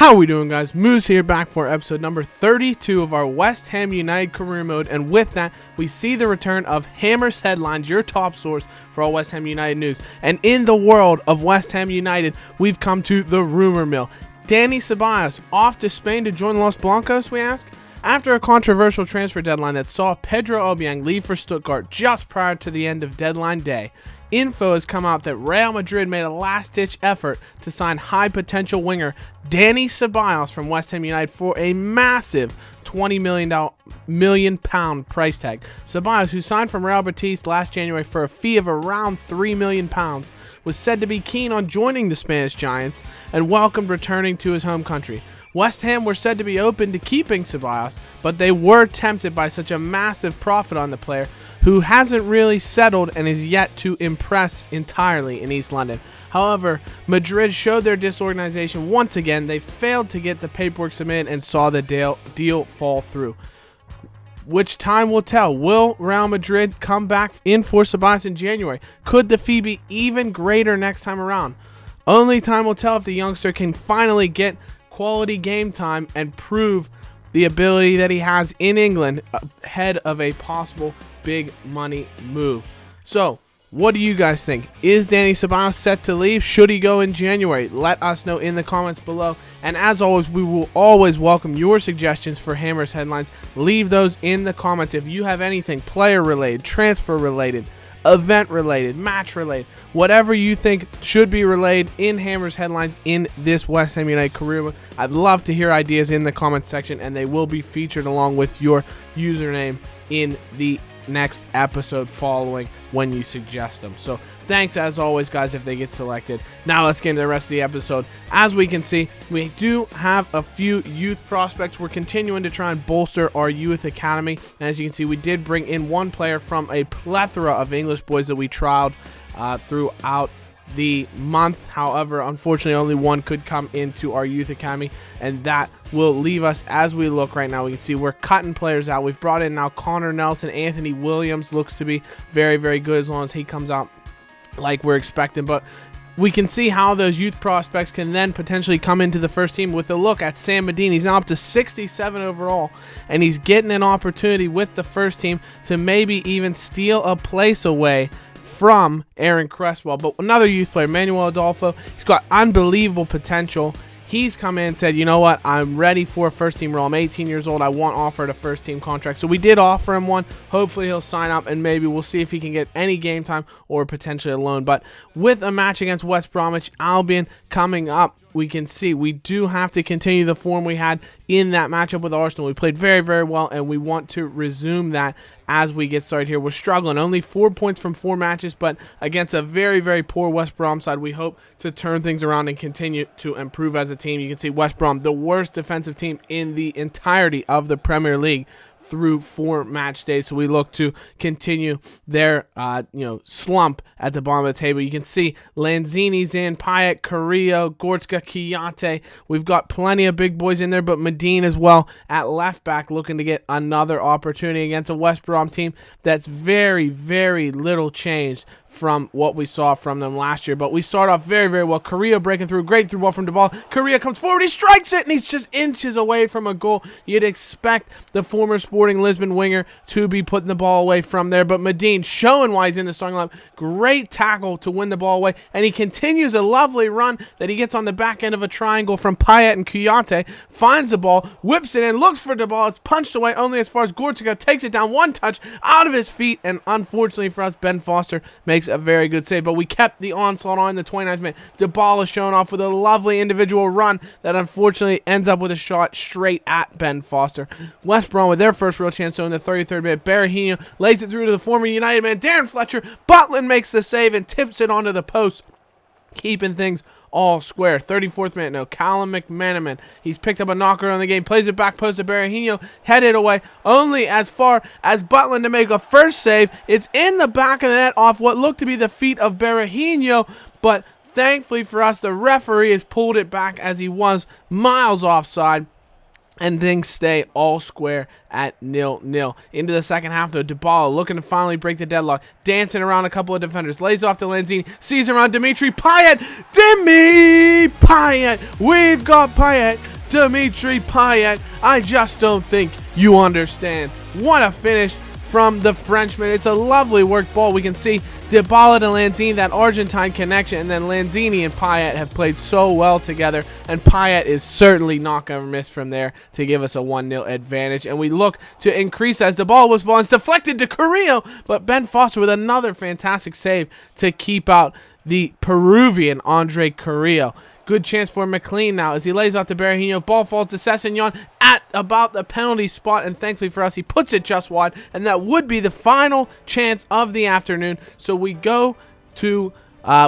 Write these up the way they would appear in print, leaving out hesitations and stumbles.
How are we doing, guys? Moose here, back for episode number 32 of our West Ham United career mode, and with that we see the return of Hammer's Headlines, your top source for all West Ham United news. And in the world of West Ham United, we've come to the rumor mill. Dani Ceballos off to Spain to join Los Blancos, we ask? After a controversial transfer deadline that saw Pedro Obiang leave for Stuttgart just prior to the end of deadline day, info has come out that Real Madrid made a last-ditch effort to sign high-potential winger Dani Ceballos from West Ham United for a massive £20 million price tag. Ceballos, who signed from Real Betis last January for a fee of around £3 million, was said to be keen on joining the Spanish Giants and welcomed returning to his home country. West Ham were said to be open to keeping Ceballos, but they were tempted by such a massive profit on the player, who hasn't really settled and is yet to impress entirely in East London. However, Madrid showed their disorganization once again. They failed to get the paperwork submitted and saw the deal fall through. Which time will tell. Will Real Madrid come back in for Ceballos in January? Could the fee be even greater next time around? Only time will tell if the youngster can finally get quality game time and prove the ability that he has in England ahead of a possible big money move. So, what do you guys think? Is Dani Ceballos set to leave? Should he go in January? Let us know in the comments below. And as always, we will always welcome your suggestions for Hammer's Headlines. Leave those in the comments if you have anything player related, transfer related, event related, match related, whatever you think should be relayed in Hammer's Headlines in this West Ham United career mode. I'd love to hear ideas in the comments section, and they will be featured along with your username in the next episode following when you suggest them. So thanks as always, guys, if they get selected. Now let's get into the rest of the episode. As we can see, we do have a few youth prospects. We're continuing to try and bolster our youth academy, and as you can see, we did bring in one player from a plethora of English boys that we trialed throughout the month. However, unfortunately, only one could come into our youth academy, and that will leave us. As we look right now, we can see we're cutting players out. We've brought in now Connor Nelson. Anthony Williams looks to be very, very good as long as he comes out like we're expecting, but we can see how those youth prospects can then potentially come into the first team. With a look at Sam Medina, he's now up to 67 overall, and he's getting an opportunity with the first team to maybe even steal a place away from Aaron Cresswell. But another youth player, Manuel Adolfo, he's got unbelievable potential. He's come in and said, you know what, I'm ready for a first team role. I'm 18 years old. I want offered a first team contract. So we did offer him one. Hopefully he'll sign up, and maybe we'll see if he can get any game time or potentially a loan. But with a match against West Bromwich Albion coming up, we can see we do have to continue the form we had in that matchup with Arsenal. We played very, very well, and we want to resume that as we get started here. We're struggling. Only 4 points from 4 matches, but against a very, very poor West Brom side, we hope to turn things around and continue to improve as a team. You can see West Brom, the worst defensive team in the entirety of the Premier League through 4 match days. So we look to continue their slump at the bottom of the table. You can see Lanzini's in, Payet, Carrillo, Gorska, Kiyate. We've got plenty of big boys in there, but Medine as well at left back, looking to get another opportunity against a West Brom team that's very, very little changed from what we saw from them last year. But we start off very, very well. Carrillo breaking through, great through ball from Dybala. Carrillo comes forward, he strikes it, and he's just inches away from a goal. You'd expect the former Sporting Lisbon winger to be putting the ball away from there, but Medine showing why he's in the starting lineup. Great tackle to win the ball away, and he continues a lovely run that he gets on the back end of a triangle from Payet and Kuyate, finds the ball, whips it in, looks for Dybala. It's punched away only as far as Gorska takes it down, one touch out of his feet, and unfortunately for us, Ben Foster makes a very good save. But we kept the onslaught on in the 29th minute. Dybala showing off with a lovely individual run that unfortunately ends up with a shot straight at Ben Foster. West Brom with their first real chance, so in the 33rd minute, Berahino lays it through to the former United man, Darren Fletcher. Butland makes the save and tips it onto the post, keeping things all square. 34th minute now, Callum McManaman. He's picked up a knocker on the game, plays it back post to Berahino, headed away only as far as Butland to make a first save. It's in the back of the net off what looked to be the feet of Berahino, but thankfully for us, the referee has pulled it back as he was miles offside. And things stay all square at 0-0. Into the second half, though, Dybala looking to finally break the deadlock. Dancing around a couple of defenders. Lays off to Lanzini. Sees around Dimitri Payet. Payet! We've got Payet Dimitri Payet. I just don't think you understand. What a finish from the Frenchman. It's a lovely worked ball. We can see Dybala to Lanzini, that Argentine connection, and then Lanzini and Payet have played so well together, and Payet is certainly not going to miss from there to give us a 1-0 advantage, and we look to increase as Dybala was ball. It's deflected to Carrillo, but Ben Foster with another fantastic save to keep out the Peruvian Andre Carrillo. Good chance for McLean now as he lays out to Berahino. Ball falls to Sessegnon at about the penalty spot, and thankfully for us, he puts it just wide, and that would be the final chance of the afternoon. So we go to,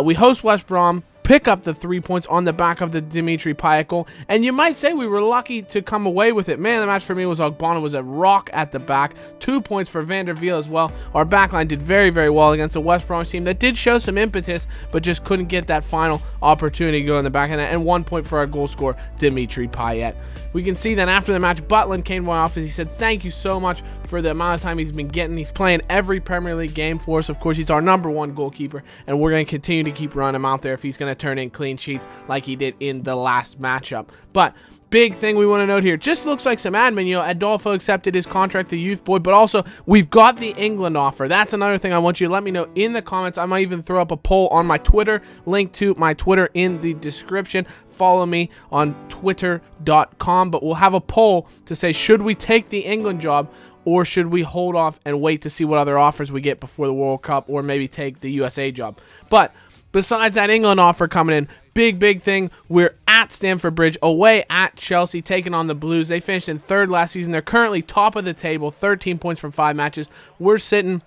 we host West Brom, pick up the 3 points on the back of the Dimitri Payet goal, and you might say we were lucky to come away with it. Man of the match for me was Ogbonna, was a rock at the back. 2 points for Van der Wiel as well. Our backline did very, very well against a West Brom team that did show some impetus, but just couldn't get that final opportunity to go in the back of that. And 1 point for our goal scorer, Dimitri Payet. We can see that after the match, Butland came to my office. He said, thank you so much for the amount of time he's been getting. He's playing every Premier League game for us. Of course, he's our #1 goalkeeper, and we're going to continue to keep running him out there if he's going to turn in clean sheets like he did in the last matchup. But big thing we want to note here, just looks like some admin. You know, Adolfo accepted his contract, the youth boy, but also we've got the England offer. That's another thing I want you to let me know in the comments. I might even throw up a poll on my Twitter, link to my Twitter in the description. Follow me on twitter.com, but we'll have a poll to say, should we take the England job or should we hold off and wait to see what other offers we get before the World Cup, or maybe take the USA job? But besides that England offer coming in, big thing, we're at Stamford Bridge, away at Chelsea, taking on the Blues. They finished in 3rd last season. They're currently top of the table, 13 points from 5 matches. We're sitting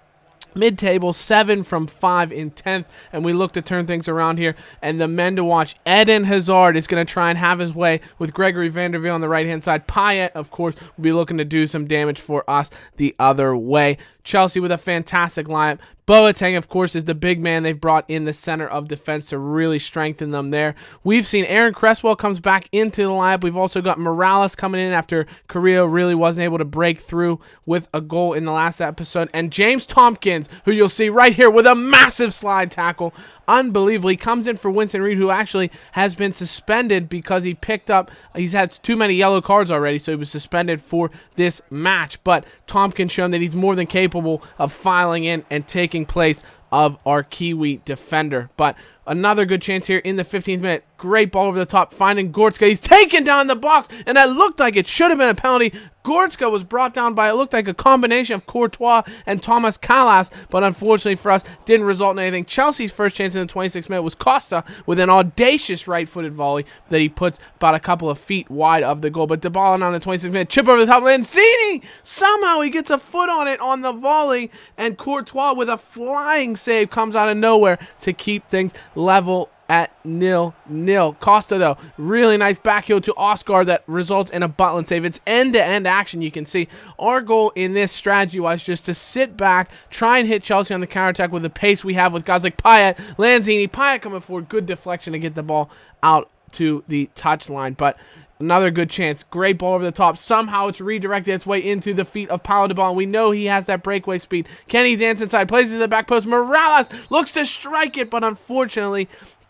mid-table, 7 from 5 in 10th, and we look to turn things around here. And the men to watch, Eden Hazard is going to try and have his way with Gregory Van der Wiel on the right-hand side. Payet, of course, will be looking to do some damage for us the other way. Chelsea with a fantastic lineup. Boateng, of course, is the big man they've brought in the center of defense to really strengthen them there. We've seen Aaron Cresswell comes back into the lineup. We've also got Morales coming in after Carrillo really wasn't able to break through with a goal in the last episode. And James Tompkins, who you'll see right here with a massive slide tackle. Unbelievable. He comes in for Winston Reid, who actually has been suspended because he's had too many yellow cards already, so he was suspended for this match. But Tompkins shown that he's more than capable of filing in and taking place of our Kiwi defender. But another good chance here in the 15th minute. Great ball over the top, finding Gortzka. He's taken down the box, and that looked like it should have been a penalty. Gortzka was brought down by, it looked like a combination of Courtois and Thomas Callas, but unfortunately for us, didn't result in anything. Chelsea's first chance in the 26th minute was Costa with an audacious right-footed volley that he puts about a couple of feet wide of the goal. But Dybala on the 26th minute, chip over the top, Lanzini! Somehow he gets a foot on it on the volley, and Courtois with a flying save comes out of nowhere to keep things level at 0-0. Costa, though, really nice back heel to Oscar that results in a Butland save. It's end-to-end action, you can see. Our goal in this strategy-wise just to sit back, try and hit Chelsea on the counterattack with the pace we have with guys like Payet, Lanzini. Payet coming forward, good deflection to get the ball out to the touchline, but another good chance. Great ball over the top. Somehow it's redirected its way into the feet of Paulo Dybala. We know he has that breakaway speed. Can he dance inside? Plays it to the back post. Morales looks to strike it, but unfortunately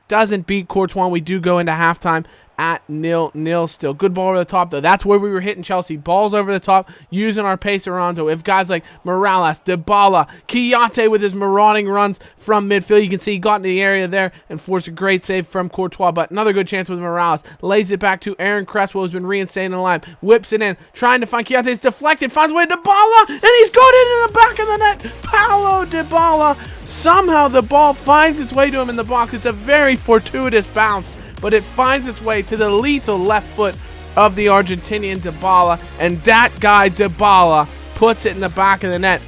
doesn't beat Courtois. We do go into halftime at 0-0 still. Good ball over the top, though. That's where we were hitting Chelsea. Balls over the top, using our pace around. So if guys like Morales, Dybala, Kiyate with his marauding runs from midfield, you can see he got into the area there and forced a great save from Courtois. But another good chance with Morales. Lays it back to Aaron Cresswell, who's been reinstated in the line. Whips it in, trying to find Kiyate. It's deflected, finds a way to Dybala, and he's got it in the back of the net. Paulo Dybala. Somehow the ball finds its way to him in the box. It's a very fortuitous bounce, but it finds its way to the lethal left foot of the Argentinian Dybala, and that guy Dybala puts it in the back of the net.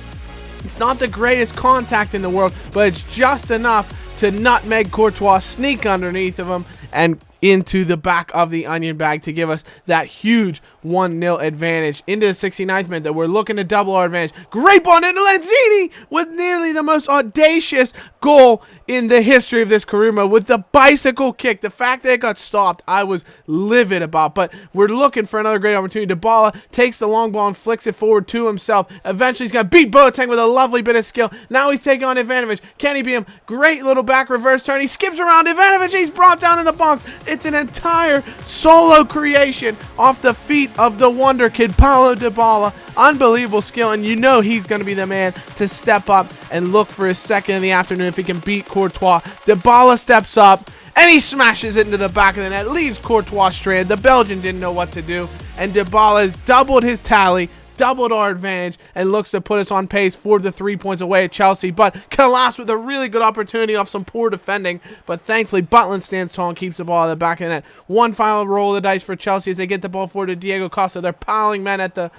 It's not the greatest contact in the world, but it's just enough to nutmeg Courtois, sneak underneath of him, and into the back of the onion bag to give us that huge 1-0 advantage. Into the 69th minute that we're looking to double our advantage. Great ball into Lanzini with nearly the most audacious goal in the history of this career mode with the bicycle kick. The fact that it got stopped, I was livid about, but we're looking for another great opportunity. Dybala takes the long ball and flicks it forward to himself. Eventually he's going to beat Boateng with a lovely bit of skill. Now he's taking on Ivanovic. Can he beat him? Great little back reverse turn. He skips around Ivanovic. He's brought down in the box. It's an entire solo creation off the feet of the wonder kid, Paulo Dybala. Unbelievable skill, and you know he's going to be the man to step up and look for his second in the afternoon if he can beat Courtois. Dybala steps up, and he smashes it into the back of the net, leaves Courtois stranded. The Belgian didn't know what to do, and Dybala has doubled his tally, doubled our advantage, and looks to put us on pace for the 3 points away at Chelsea. But Kalas with a really good opportunity off some poor defending, but thankfully Butland stands tall and keeps the ball at the back of the net. One final roll of the dice for Chelsea as they get the ball forward to Diego Costa. They're piling men at the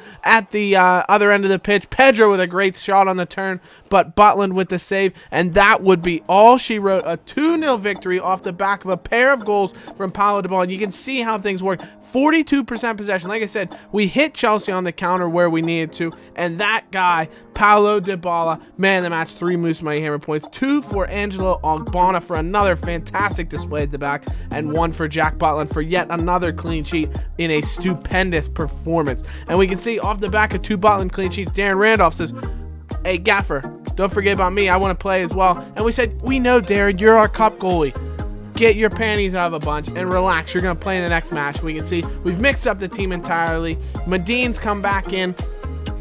other end of the pitch. Pedro with a great shot on the turn, but Butland with the save, and that would be all she wrote. A 2-0 victory off the back of a pair of goals from Paulo Dybala, and you can see how things work. 42% possession. Like I said, we hit Chelsea on the counter where we needed to, and that guy, Paulo Dybala, man of the match, 3 Moose Mighty Hammer points, 2 for Angelo Ogbonna for another fantastic display at the back, and 1 for Jack Butland for yet another clean sheet in a stupendous performance. And we can see off the back of 2 Butland clean sheets, Darren Randolph says, "Hey, Gaffer, don't forget about me. I want to play as well." And we said, "We know, Darren, you're our cup goalie. Get your panties out of a bunch and relax. You're going to play in the next match." We can see we've mixed up the team entirely. Medin's come back in.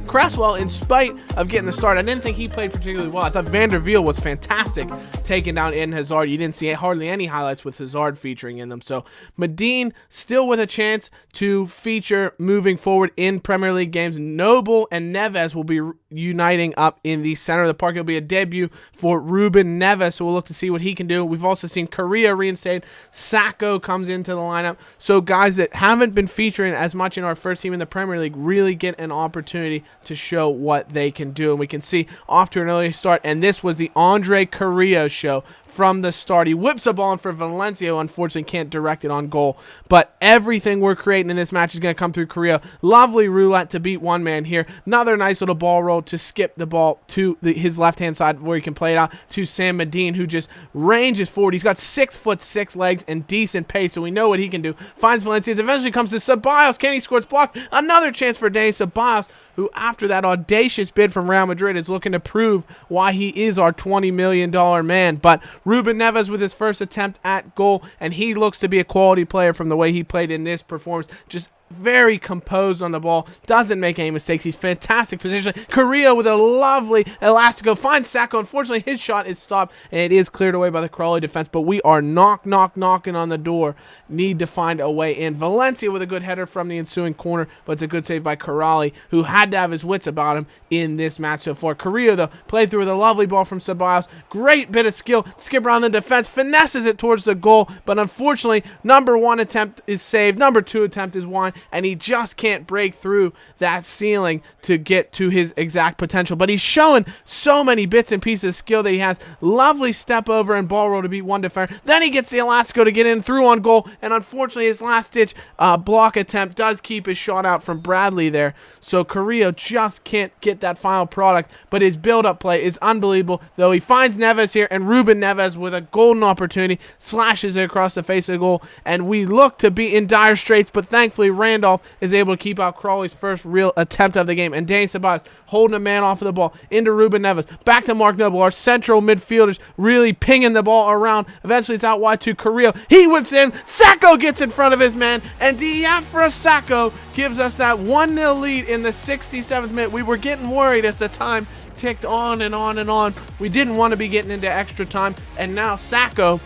Cresswell, in spite of getting the start, I didn't think he played particularly well. I thought Van der Veel was fantastic taking down Eden Hazard. You didn't see hardly any highlights with Hazard featuring in them. So Medin still with a chance to feature moving forward in Premier League games. Noble and Neves will be uniting up in the center of the park. It'll be a debut for Ruben Neves, so we'll look to see what he can do. We've also seen Correa reinstated. Sacco comes into the lineup. So guys that haven't been featuring as much in our first team in the Premier League really get an opportunity to show what they can do. And we can see off to an early start, and this was the Andre Carrillo show from the start. He whips a ball in for Valencia, who unfortunately can't direct it on goal. But everything we're creating in this match is going to come through Carrillo. Lovely roulette to beat one man here. Another nice little ball roll to skip the ball to his left-hand side where he can play it out to Sam Medin, who just ranges forward. He's got 6'6" legs and decent pace, so we know what he can do. Finds Valencia. Eventually comes to Ceballos. Can he score? It's blocked. Another chance for Dani Ceballos, who after that audacious bid from Real Madrid is looking to prove why he is our $20 million man. But Ruben Neves with his first attempt at goal, and he looks to be a quality player from the way he played in this performance. Just very composed on the ball, doesn't make any mistakes. He's fantastic position. Carrillo with a lovely elastico finds Sacco. Unfortunately, his shot is stopped, and it is cleared away by the Crawley defense, but we are knocking on the door. Need to find a way in. Valencia with a good header from the ensuing corner, but it's a good save by Corrali, who had to have his wits about him in this match so far. Carrillo, though, played through with a lovely ball from Ceballos. Great bit of skill. Skip around the defense, finesses it towards the goal, but unfortunately, number 1 attempt is saved. Number 2 attempt is won, and he just can't break through that ceiling to get to his exact potential. But he's showing so many bits and pieces of skill that he has. Lovely step over and ball roll to beat one defender. Then he gets the elastico to get in through on goal, and unfortunately his last-ditch block attempt does keep his shot out from Bradley there. So Carrillo just can't get that final product, but his build-up play is unbelievable, though he finds Neves here, and Ruben Neves with a golden opportunity slashes it across the face of the goal, and we look to be in dire straits, but thankfully Randolph is able to keep out Crawley's first real attempt of the game, and Dani Ceballos holding a man off of the ball into Ruben Neves, back to Mark Noble. Our central midfielders really pinging the ball around. Eventually it's out wide to Carrillo. He whips in. Sacco gets in front of his man, and Diafra Sacco gives us that 1-0 lead in the 67th minute. We were getting worried as the time ticked on and on and on. We didn't want to be getting into extra time, and now Sacco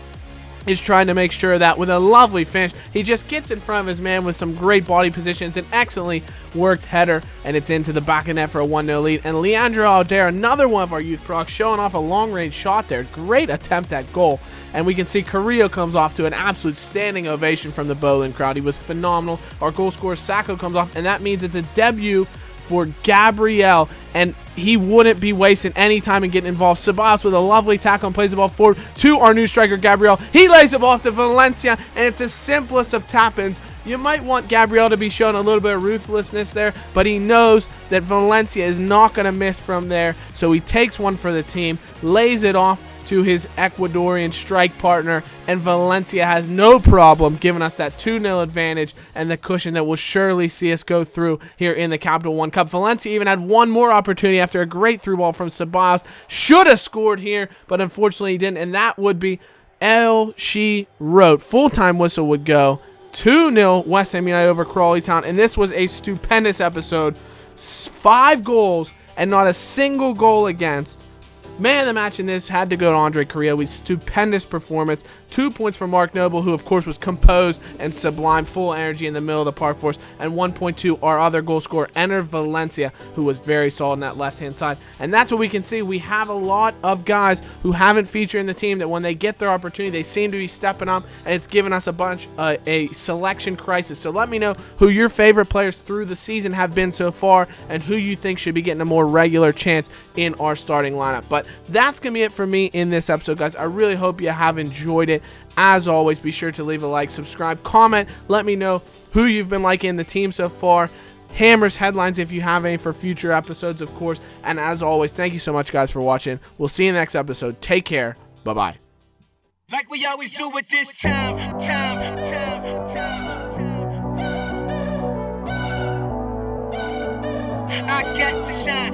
is trying to make sure that with a lovely finish, he just gets in front of his man with some great body positions, an excellently worked header, and it's into the back of net for a 1-0 lead. And Leandro Aldera, another one of our youth products, showing off a long-range shot there. Great attempt at goal. And we can see Carrillo comes off to an absolute standing ovation from the Bowling crowd. He was phenomenal. Our goal scorer Sacco comes off, and that means it's a debut for Gabriel, and he wouldn't be wasting any time in getting involved. Ceballos with a lovely tackle and plays the ball forward to our new striker, Gabriel. He lays it off to Valencia, and it's the simplest of tap-ins. You might want Gabriel to be showing a little bit of ruthlessness there, but he knows that Valencia is not going to miss from there, so he takes one for the team, lays it off to his Ecuadorian strike partner, and Valencia has no problem giving us that 2-0 advantage and the cushion that will surely see us go through here in the Capital One Cup. Valencia even had one more opportunity after a great through ball from Ceballos. Should have scored here, but unfortunately he didn't, and that would be L. She wrote. Full-time whistle would go 2-0 West Ham United over Crawley Town, and this was a stupendous episode. 5 goals and not a single goal against. Man of the match in this had to go to Andre Carrillo with stupendous performance. 2 points for Mark Noble, who of course was composed and sublime, full energy in the middle of the park for us. And 1.2, our other goal scorer, Ener Valencia, who was very solid on that left-hand side. And that's what we can see. We have a lot of guys who haven't featured in the team that when they get their opportunity, they seem to be stepping up, and it's given us a selection crisis. So let me know who your favorite players through the season have been so far and who you think should be getting a more regular chance in our starting lineup. But that's going to be it for me in this episode, guys. I really hope you have enjoyed it. As always, be sure to leave a like, subscribe, comment. Let me know who you've been liking the team so far. Hammers headlines if you have any for future episodes, of course. And as always, thank you so much, guys, for watching. We'll see you in the next episode. Take care. Bye-bye. Like we always do with this time. I got to shine.